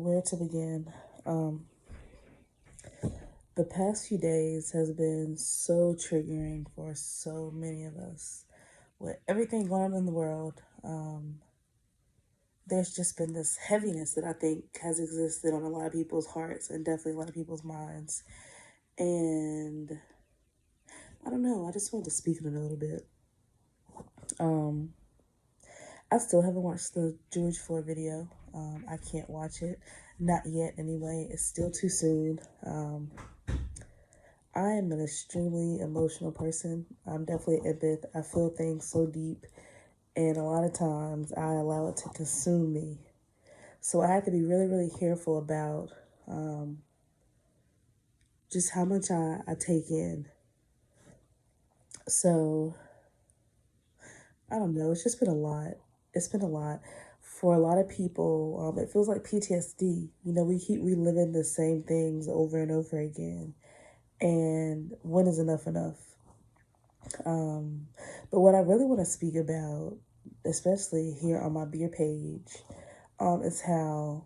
where to begin. Um, the past few days has been so triggering for so many of us. With everything going on in the world, there's just been this heaviness that I think has existed on a lot of people's hearts and definitely a lot of people's minds. And I don't know, I just wanted to speak on it a little bit. Um, I still haven't watched the George Floyd video. I can't watch it. Not yet, anyway. It's still too soon. I am an extremely emotional person. I'm definitely an empath. I feel things so deep, and a lot of times I allow it to consume me. So I have to be really, really careful about just how much I take in. So I don't know. It's just been a lot. It's been a lot. For a lot of people, it feels like PTSD. We keep reliving the same things over and over again. And when is enough enough? But what I really want to speak about, especially here on my beer page, is how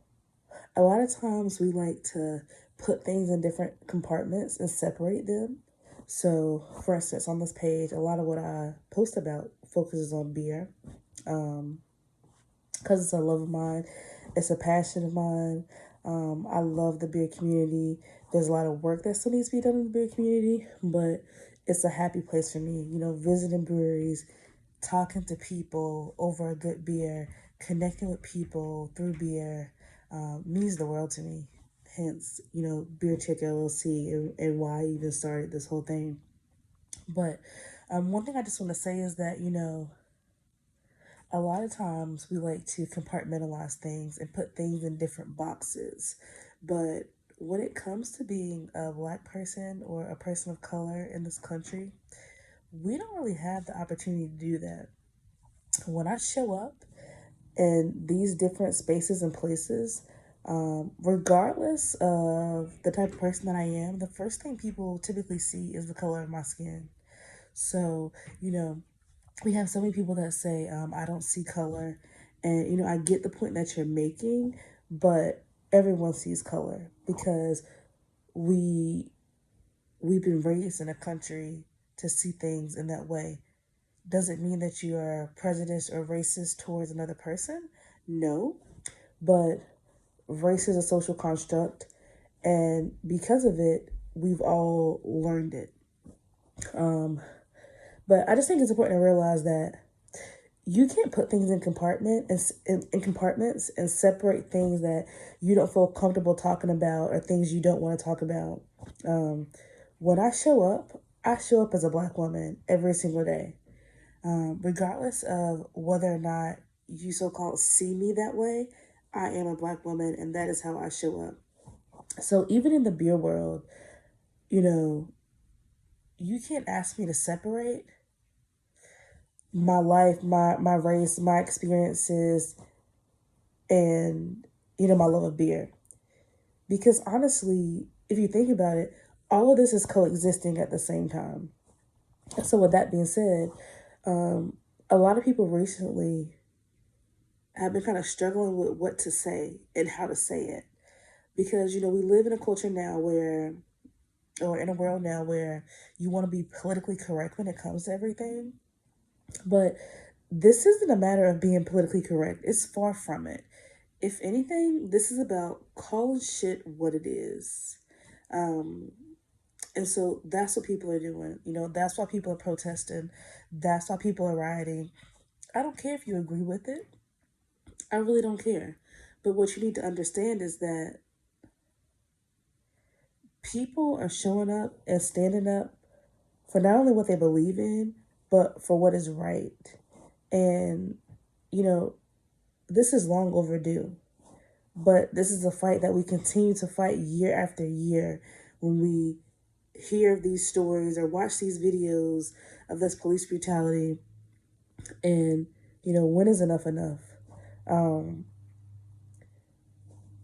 a lot of times we like to put things in different compartments and separate them. So, for instance, on this page, a lot of what I post about focuses on beer, because it's a love of mine, it's a passion of mine. I love the beer community. There's a lot of work that still needs to be done in the beer community, but it's a happy place for me. Visiting breweries, talking to people over a good beer, connecting with people through beer, means the world to me. Hence, Beer Chick LLC and why I even started this whole thing. But one thing I just want to say is that, a lot of times we like to compartmentalize things and put things in different boxes. But when it comes to being a Black person or a person of color in this country, we don't really have the opportunity to do that. When I show up in these different spaces and places, regardless of the type of person that I am, the first thing people typically see is the color of my skin. So, we have so many people that say, I don't see color. And, I get the point that you're making, but everyone sees color because we we've been raised in a country to see things in that way. Does it mean that you are prejudiced or racist towards another person? No, but race is a social construct, and because of it, we've all learned it. But I just think it's important to realize that you can't put things in compartments and separate things that you don't feel comfortable talking about or things you don't want to talk about. When I show up as a Black woman every single day, regardless of whether or not you so-called see me that way. I am a Black woman, and that is how I show up. So even in the beer world, you know, you can't ask me to separate my life, my race, my experiences, and my love of beer. Because honestly, if you think about it, all of this is coexisting at the same time. So with that being said, a lot of people recently have been kind of struggling with what to say and how to say it. Because, we live in a culture now or in a world now where you want to be politically correct when it comes to everything. But this isn't a matter of being politically correct. It's far from it. If anything, this is about calling shit what it is. And so that's what people are doing. That's why people are protesting. That's why people are rioting. I don't care if you agree with it. I really don't care. But what you need to understand is that people are showing up and standing up for not only what they believe in, but for what is right. And, this is long overdue. But this is a fight that we continue to fight year after year when we hear these stories or watch these videos of this police brutality. And, when is enough enough?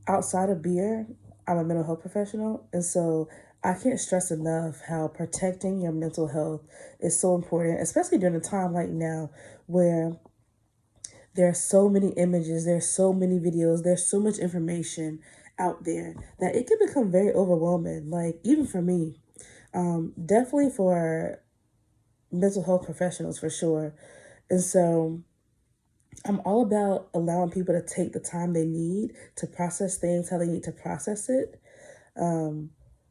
Outside of beer, I'm a mental health professional. And so I can't stress enough how protecting your mental health is so important, especially during a time like now where there are so many images, there's so many videos, there's so much information, out there that it can become very overwhelming. Like, even for me, definitely for mental health professionals for sure. And so I'm all about allowing people to take the time they need to process things how they need to process it. Um,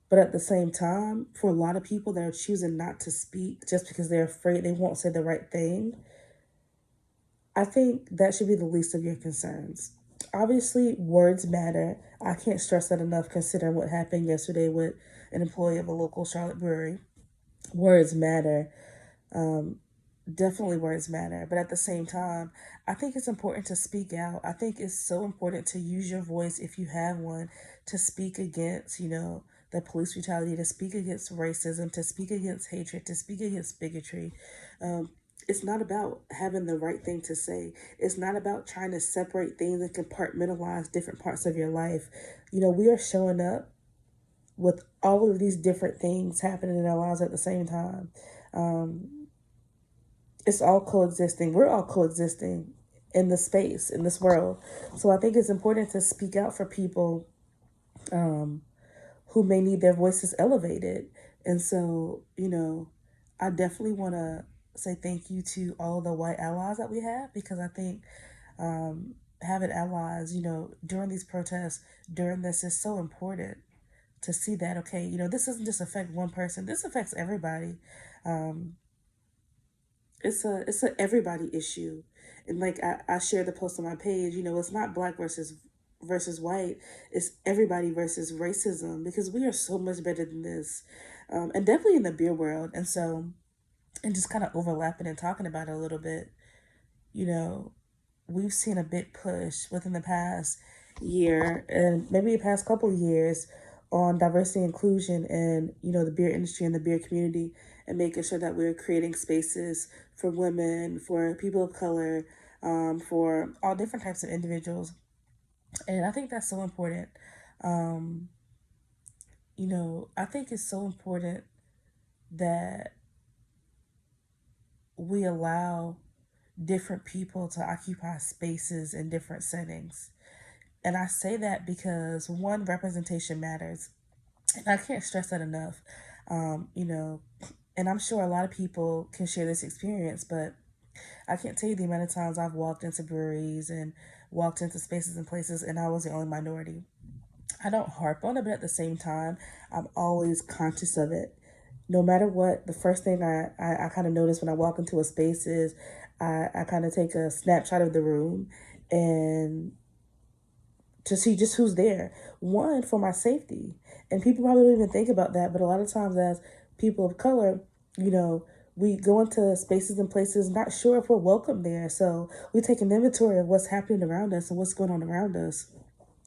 but at the same time, for a lot of people that are choosing not to speak just because they're afraid they won't say the right thing, I think that should be the least of your concerns. Obviously, words matter. I can't stress that enough considering what happened yesterday with an employee of a local Charlotte brewery. Words matter. Um, Definitely words matter. But at the same time, I think it's important to speak out. I think it's so important to use your voice if you have one to speak against, the police brutality, to speak against racism, to speak against hatred, to speak against bigotry. Um, it's not about having the right thing to say. It's not about trying to separate things and compartmentalize different parts of your life. We are showing up with all of these different things happening in our lives at the same time. It's all coexisting. We're all coexisting in this space, in this world. So I think it's important to speak out for people who may need their voices elevated. And so, I definitely want to say thank you to all of the white allies that we have, because I think having allies, during these protests, during this is so important to see that, okay, this doesn't just affect one person, this affects everybody. Um, it's a everybody issue. And like I shared the post on my page, it's not black versus white, it's everybody versus racism, because we are so much better than this. And definitely in the beer world. And so, and just kind of overlapping and talking about it a little bit, you know we've seen a big push within the past year and maybe the past couple years on diversity and inclusion and the beer industry and the beer community, and making sure that we're creating spaces for women, for people of color, for all different types of individuals. And I think that's so important. um, I think it's so important that we allow different people to occupy spaces in different settings. And I say that because, one, representation matters. And I can't stress that enough. Um, you know, and I'm sure a lot of people can share this experience, but I can't tell you the amount of times I've walked into breweries and walked into spaces and places and I was the only minority. I don't harp on it, but at the same time, I'm always conscious of it. No matter what, the first thing I kind of notice when I walk into a space is I kind of take a snapshot of the room and to see just who's there. One, for my safety. And people probably don't even think about that, but a lot of times as people of color, you know, we go into spaces and places not sure if we're welcome there. So we take an inventory of what's happening around us and what's going on around us.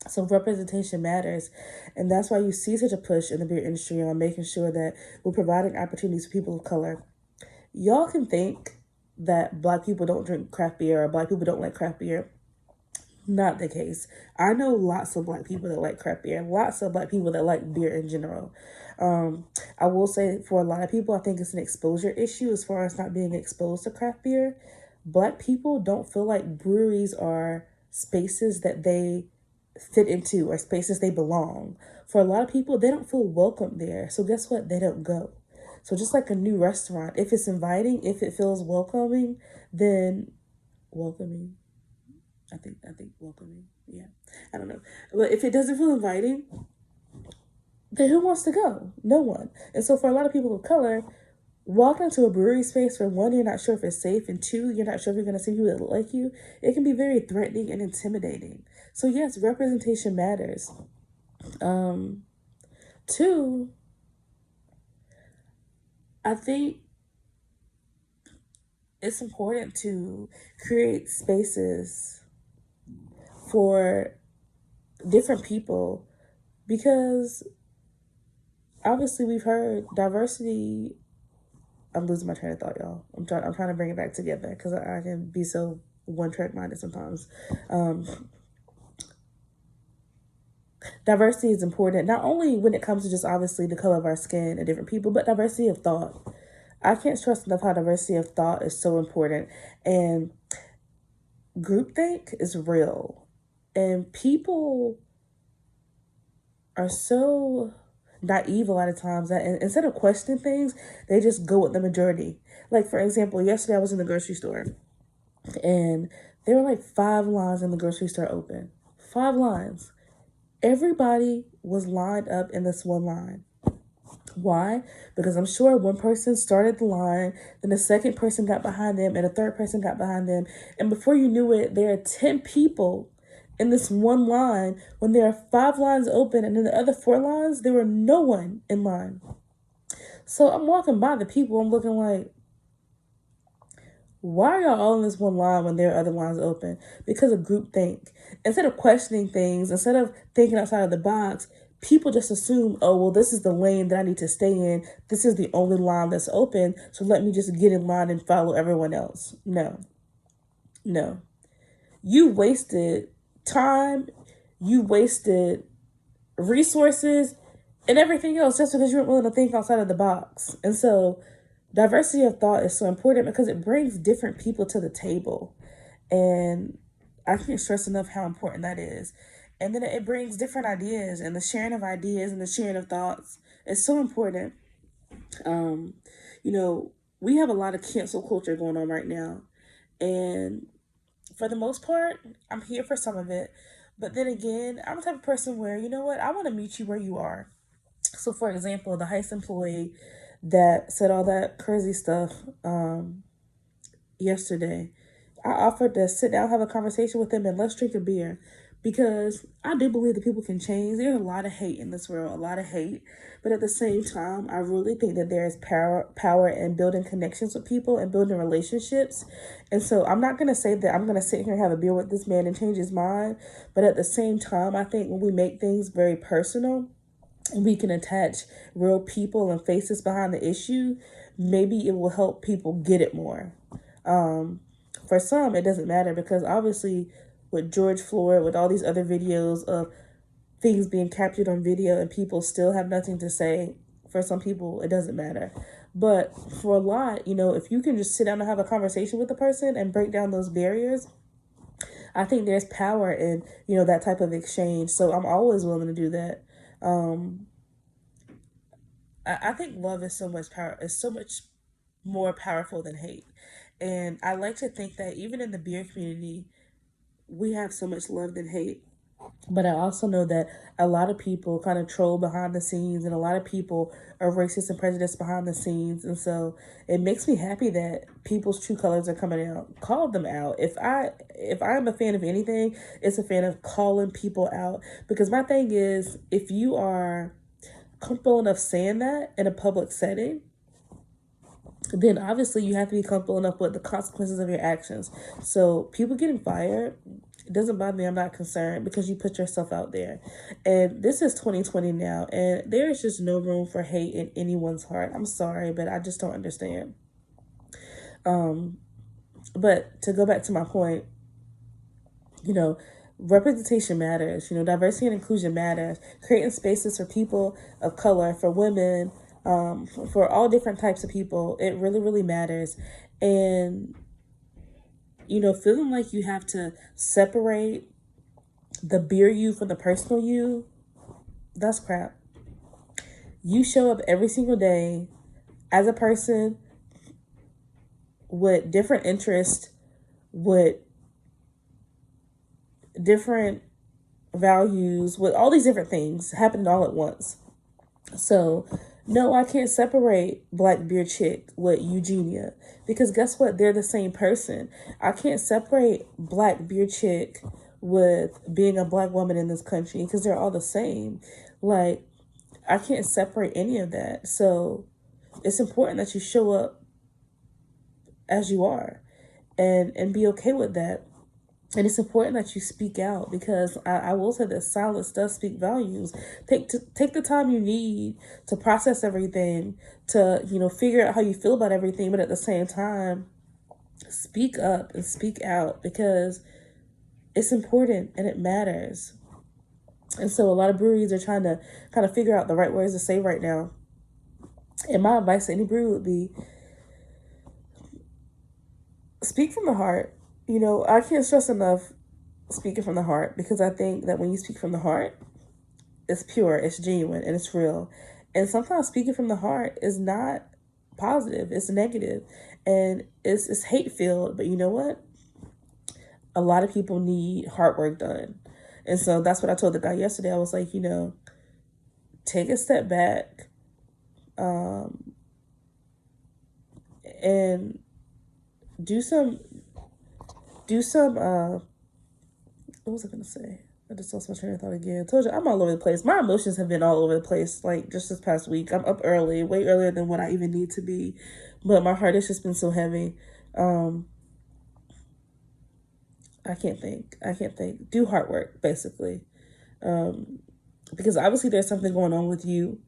So representation matters. And that's why you see such a push in the beer industry on making sure that we're providing opportunities for people of color. Y'all can think that black people don't drink craft beer or black people don't like craft beer. Not the case. I know lots of black people that like craft beer, lots of black people that like beer in general. I will say for a lot of people, I think it's an exposure issue as far as not being exposed to craft beer. Black people don't feel like breweries are spaces that they fit into or spaces they belong. For a lot of people, they don't feel welcome there. So guess what? They don't go. So just like a new restaurant, if it's inviting, if it feels welcoming, then welcoming. I think welcoming. Yeah. I don't know. But if it doesn't feel inviting, then who wants to go? No one. And so for a lot of people of color, walking into a brewery space where, one, you're not sure if it's safe, and two, you're not sure if you're going to see people that look like you, it can be very threatening and intimidating. So yes, representation matters. Two, I think it's important to create spaces for different people, because obviously we've heard diversity. I'm losing my train of thought, y'all. I'm trying to bring it back together because I can be so one track minded sometimes. Um, Diversity is important, not only when it comes to just obviously the color of our skin and different people, but diversity of thought. I can't stress enough how diversity of thought is so important. And groupthink is real. And people are so naive a lot of times that instead of questioning things, they just go with the majority. Like, for example, yesterday I was in the grocery store and there were like 5 lines in the grocery store open. 5 lines. Everybody was lined up in this one line. Why? Because I'm sure one person started the line, then the second person got behind them, and a third person got behind them. And before you knew it, there are 10 people in this one line when there are 5 lines open, and in the other 4 lines, there were no one in line. So I'm walking by the people, I'm looking like, why are y'all all in this one line when there are other lines open? Because of groupthink. Instead of questioning things, instead of thinking outside of the box, people just assume, oh, well, this is the lane that I need to stay in. This is the only line that's open. So let me just get in line and follow everyone else. No, no. You wasted time. You wasted resources and everything else just because you weren't willing to think outside of the box. And so diversity of thought is so important because it brings different people to the table. And I can't stress enough how important that is. And then it brings different ideas, and the sharing of ideas and the sharing of thoughts is so important. Um, you know, we have a lot of cancel culture going on right now. And for the most part, I'm here for some of it. But then again, I'm the type of person where, you know what, I want to meet you where you are. So, for example, the heist employee that said all that crazy stuff yesterday, I offered to sit down, have a conversation with him, and let's drink a beer because I do believe that people can change. There's a lot of hate in this world, a lot of hate. But at the same time, I really think that there is power in building connections with people and building relationships. And so I'm not going to say that I'm going to sit here and have a beer with this man and change his mind. But at the same time, I think when we make things very personal, we can attach real people and faces behind the issue, maybe it will help people get it more. For some, it doesn't matter because obviously with George Floyd, with all these other videos of things being captured on video and people still have nothing to say, for some people, it doesn't matter. But for a lot, if you can just sit down and have a conversation with the person and break down those barriers, I think there's power in, that type of exchange. So I'm always willing to do that. I think love is so much more powerful than hate. And I like to think that even in the beer community, we have so much love than hate. But I also know that a lot of people kind of troll behind the scenes and a lot of people are racist and prejudiced behind the scenes. And so it makes me happy that people's true colors are coming out. Call them out. If I am a fan of anything, it's a fan of calling people out. Because my thing is, if you are comfortable enough saying that in a public setting, then obviously you have to be comfortable enough with the consequences of your actions. So people getting fired, it doesn't bother me. I'm not concerned because you put yourself out there. And this is 2020 now, and there is just no room for hate in anyone's heart. I'm sorry, but I just don't understand. But to go back to my point, representation matters. Diversity and inclusion matters. Creating spaces for people of color, for women, for all different types of people, it really, really matters. And, feeling like you have to separate the beer you from the personal you, that's crap. You show up every single day as a person with different interests, with different values, with all these different things happening all at once. So, no, I can't separate Black Beer Chick with Eugenia because guess what? They're the same person. I can't separate Black Beer Chick with being a Black woman in this country because they're all the same. Like, I can't separate any of that. So, it's important that you show up as you are and be okay with that. And it's important that you speak out because I will say that silence does speak volumes. Take the time you need to process everything, to, figure out how you feel about everything. But at the same time, speak up and speak out because it's important and it matters. And so a lot of breweries are trying to kind of figure out the right words to say right now. And my advice to any brewery would be speak from the heart. I can't stress enough speaking from the heart because I think that when you speak from the heart, it's pure, it's genuine, and it's real. And sometimes speaking from the heart is not positive, it's negative, and it's hate filled. But you know what? A lot of people need hard work done. And so that's what I told the guy yesterday. I was like, take a step back, and do some what was I gonna say? I just lost my train of thought again. I told you I'm all over the place. My emotions have been all over the place. Like just this past week, I'm up early, way earlier than what I even need to be, but my heart has just been so heavy. I can't think. Do hard work, basically, because obviously there's something going on with you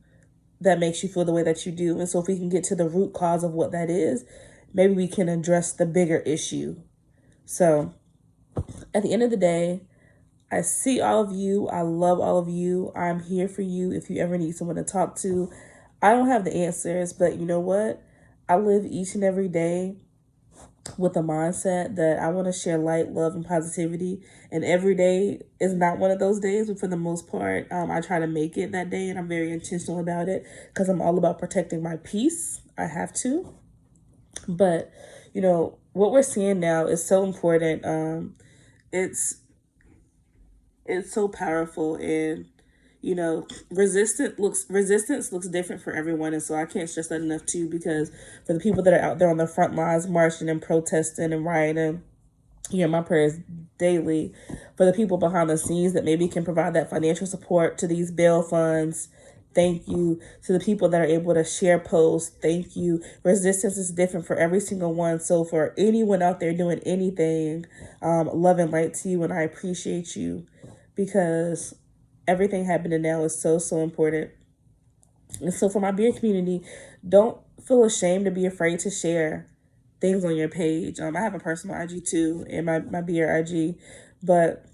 that makes you feel the way that you do. And so if we can get to the root cause of what that is, maybe we can address the bigger issue. So at the end of the day, I see all of you. I love all of you. I'm here for you if you ever need someone to talk to. I don't have the answers, but you know what? I live each and every day with a mindset that I want to share light, love, and positivity. And every day is not one of those days, but for the most part, I try to make it that day, and I'm very intentional about it because I'm all about protecting my peace. I have to. But, what we're seeing now is so important. It's so powerful, and resistance looks different for everyone. And so I can't stress that enough too, because for the people that are out there on the front lines marching and protesting and rioting, my prayers daily. For the people behind the scenes that maybe can provide that financial support to these bail funds, thank you. To the people that are able to share posts, thank you. Resistance is different for every single one. So for anyone out there doing anything, love and light to you, and I appreciate you, because everything happening now is so, so important. And so for my beer community, don't feel ashamed to be afraid to share things on your page. I have a personal IG too, and my beer IG. But,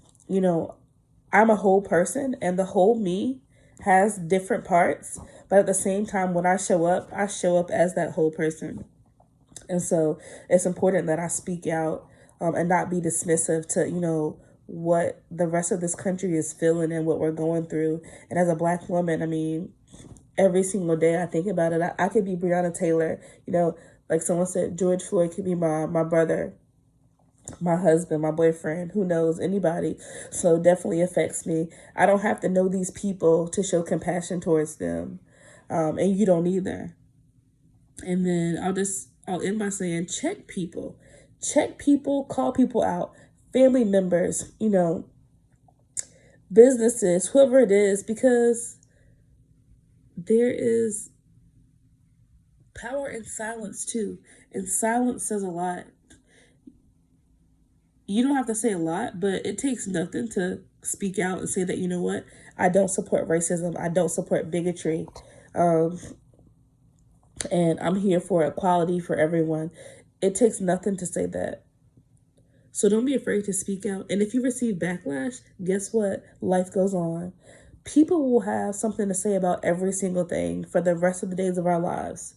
I'm a whole person, and the whole me has different parts. But at the same time, when I show up as that whole person. And so it's important that I speak out, and not be dismissive to, what the rest of this country is feeling and what we're going through. And as a Black woman, I mean, every single day I think about it. I could be Breonna Taylor, like someone said, George Floyd could be my brother, my husband, my boyfriend, who knows, anybody. So it definitely affects me. I don't have to know these people to show compassion towards them. And you don't either. And then I'll end by saying, check people, call people out, family members, businesses, whoever it is, because there is power in silence too. And silence says a lot. You don't have to say a lot, but it takes nothing to speak out and say that, you know what, I don't support racism. I don't support bigotry. And I'm here for equality for everyone. It takes nothing to say that. So don't be afraid to speak out. And if you receive backlash, guess what? Life goes on. People will have something to say about every single thing for the rest of the days of our lives.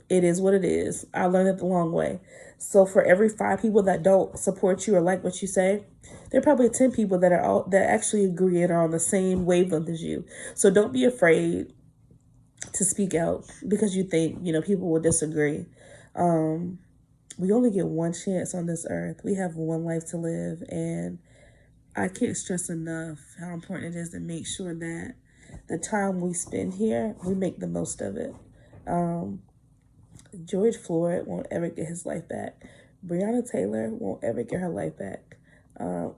It is what it is. I learned it the long way. So for every 5 people that don't support you or like what you say, there are probably 10 people that actually agree and are on the same wavelength as you. So don't be afraid to speak out because you think, people will disagree. We only get one chance on this earth. We have one life to live, and I can't stress enough how important it is to make sure that the time we spend here, we make the most of it. George Floyd won't ever get his life back. Breonna Taylor won't ever get her life back.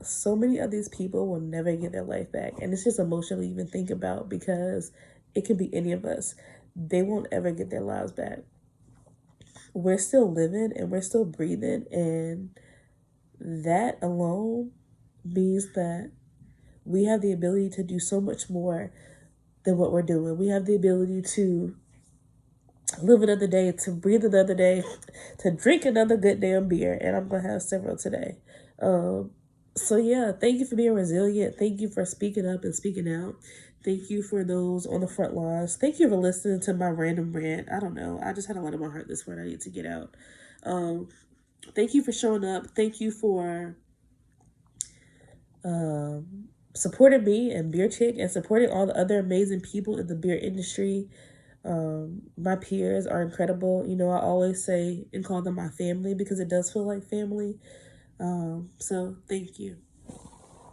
So many of these people will never get their life back. And it's just emotional to even think about, because it could be any of us. They won't ever get their lives back. We're still living and we're still breathing, and that alone means that we have the ability to do so much more than what we're doing. We have the ability to live another day, to breathe another day, to drink another good damn beer, and I'm going to have several today. So yeah, thank you for being resilient. Thank you for speaking up and speaking out. Thank you for those on the front lines. Thank you for listening to my random rant. I don't know. I just had a lot on my heart this morning I need to get out. Thank you for showing up. Thank you for supporting me and Beer Chick and supporting all the other amazing people in the beer industry. My peers are incredible. You know, I always say and call them my family because it does feel like family. So thank you.